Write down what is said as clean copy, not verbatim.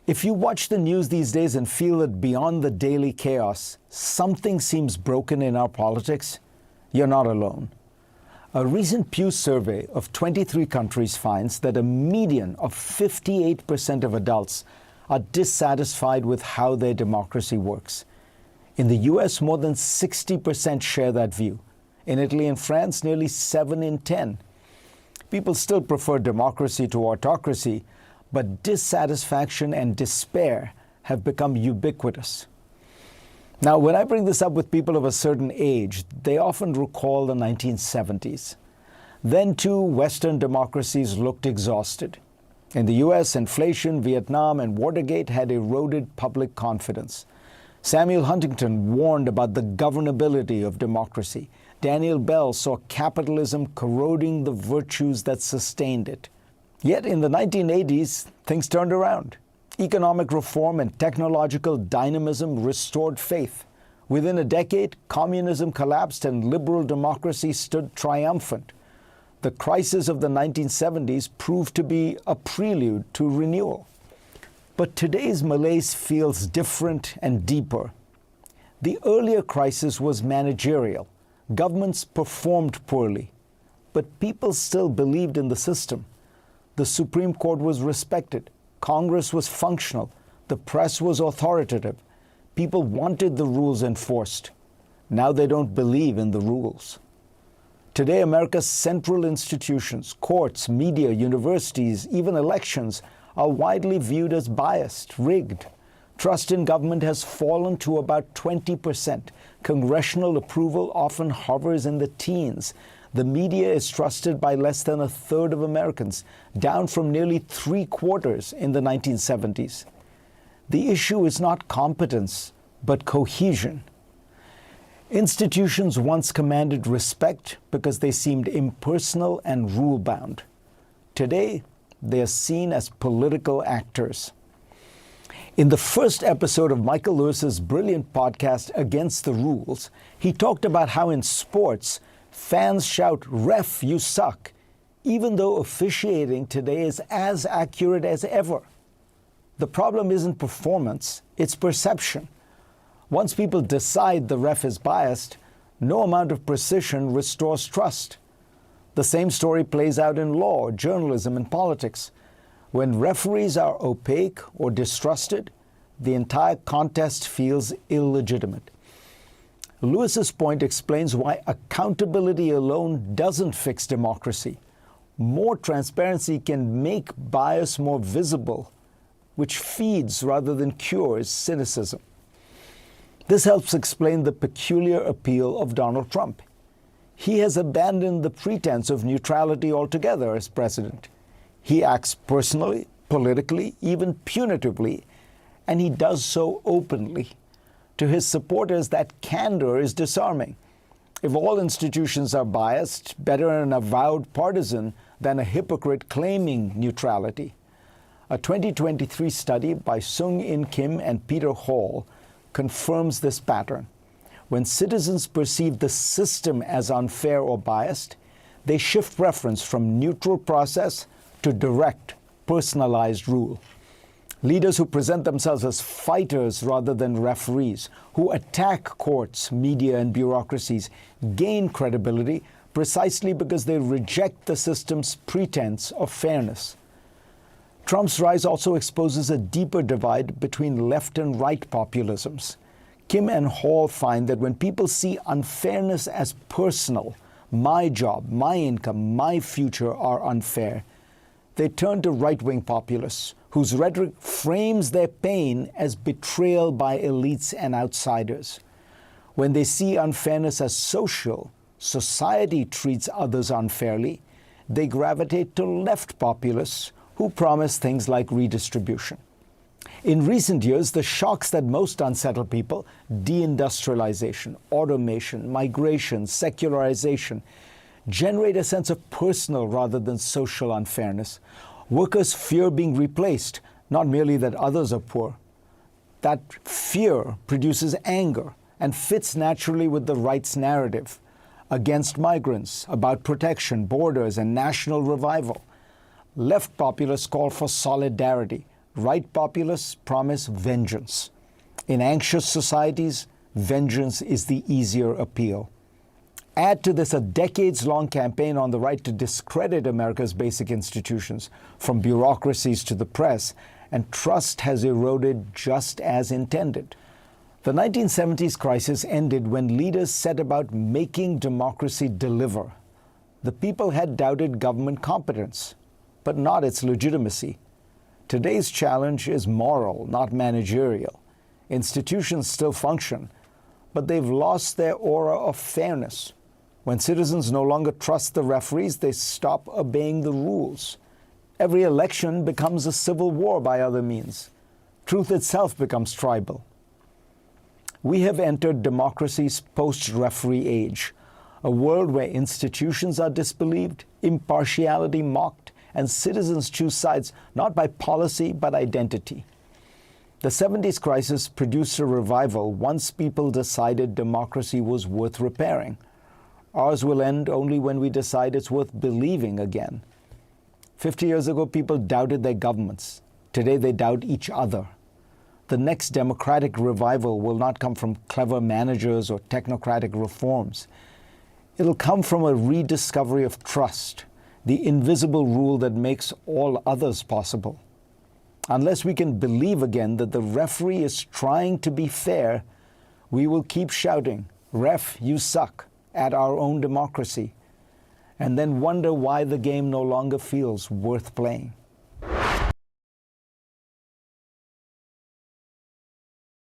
If you watch the news these days and feel that beyond the daily chaos, something seems broken in our politics, you're not alone. A recent Pew survey of 23 countries finds that a median of 58% of adults are dissatisfied with how their democracy works. In the US, more than 60% share that view. In Italy and France, nearly 7 in 10. People still prefer democracy to autocracy, but dissatisfaction and despair have become ubiquitous. Now, when I bring this up with people of a certain age, they often recall the 1970s. Then, too, Western democracies looked exhausted. In the US, inflation, Vietnam, and Watergate had eroded public confidence. Samuel Huntington warned about the governability of democracy. Daniel Bell saw capitalism corroding the virtues that sustained it. Yet in the 1980s, things turned around. Economic reform and technological dynamism restored faith. Within a decade, communism collapsed and liberal democracy stood triumphant. The crisis of the 1970s proved to be a prelude to renewal. But today's malaise feels different and deeper. The earlier crisis was managerial. Governments performed poorly, but people still believed in the system. The Supreme Court was respected. Congress was functional. The press was authoritative. People wanted the rules enforced. Now they don't believe in the rules. Today, America's central institutions, courts, media, universities, even elections, are widely viewed as biased, rigged. Trust in government has fallen to about 20%. Congressional approval often hovers in the teens. The media is trusted by less than a third of Americans, down from nearly 3/4 in the 1970s. The issue is not competence, but cohesion. Institutions once commanded respect because they seemed impersonal and rule-bound. Today, they are seen as political actors. In the first episode of Michael Lewis's brilliant podcast, Against the Rules, he talked about how in sports, fans shout, "Ref, you suck," even though officiating today is as accurate as ever. The problem isn't performance, it's perception. Once people decide the ref is biased, no amount of precision restores trust. The same story plays out in law, journalism, and politics. When referees are opaque or distrusted, the entire contest feels illegitimate. Lewis's point explains why accountability alone doesn't fix democracy. More transparency can make bias more visible, which feeds rather than cures cynicism. This helps explain the peculiar appeal of Donald Trump. He has abandoned the pretense of neutrality altogether as president. He acts personally, politically, even punitively, and he does so openly. To his supporters, that candor is disarming. If all institutions are biased, better an avowed partisan than a hypocrite claiming neutrality. A 2023 study by Sung-In Kim and Peter Hall confirms this pattern. When citizens perceive the system as unfair or biased, they shift preference from neutral process to direct, personalized rule. Leaders who present themselves as fighters rather than referees, who attack courts, media, and bureaucracies, gain credibility precisely because they reject the system's pretense of fairness. Trump's rise also exposes a deeper divide between left and right populisms. Kim and Hall find that when people see unfairness as personal, my job, my income, my future are unfair, they turn to right-wing populists whose rhetoric frames their pain as betrayal by elites and outsiders. When they see unfairness as social, society treats others unfairly, they gravitate to left populists who promise things like redistribution. In recent years, the shocks that most unsettle people, deindustrialization, automation, migration, secularization, generate a sense of personal rather than social unfairness. Workers fear being replaced, not merely that others are poor. That fear produces anger and fits naturally with the right's narrative against migrants, about protection, borders, and national revival. Left populists call for solidarity, Right populists promise vengeance. In anxious societies, vengeance is the easier appeal. Add to this a decades-long campaign on the right to discredit America's basic institutions, from bureaucracies to the press, and trust has eroded just as intended. The 1970s crisis ended when leaders set about making democracy deliver. The people had doubted government competence, but not its legitimacy. Today's challenge is moral, not managerial. Institutions still function, but they've lost their aura of fairness. When citizens no longer trust the referees, they stop obeying the rules. Every election becomes a civil war by other means. Truth itself becomes tribal. We have entered democracy's post-referee age, a world where institutions are disbelieved, impartiality mocked, and citizens choose sides not by policy but identity. The 70s crisis produced a revival once people decided democracy was worth repairing. Ours will end only when we decide it's worth believing again. 50 years ago, people doubted their governments. Today, they doubt each other. The next democratic revival will not come from clever managers or technocratic reforms. It'll come from a rediscovery of trust, the invisible rule that makes all others possible. Unless we can believe again that the referee is trying to be fair, we will keep shouting, "Ref, you suck," at our own democracy, and then wonder why the game no longer feels worth playing.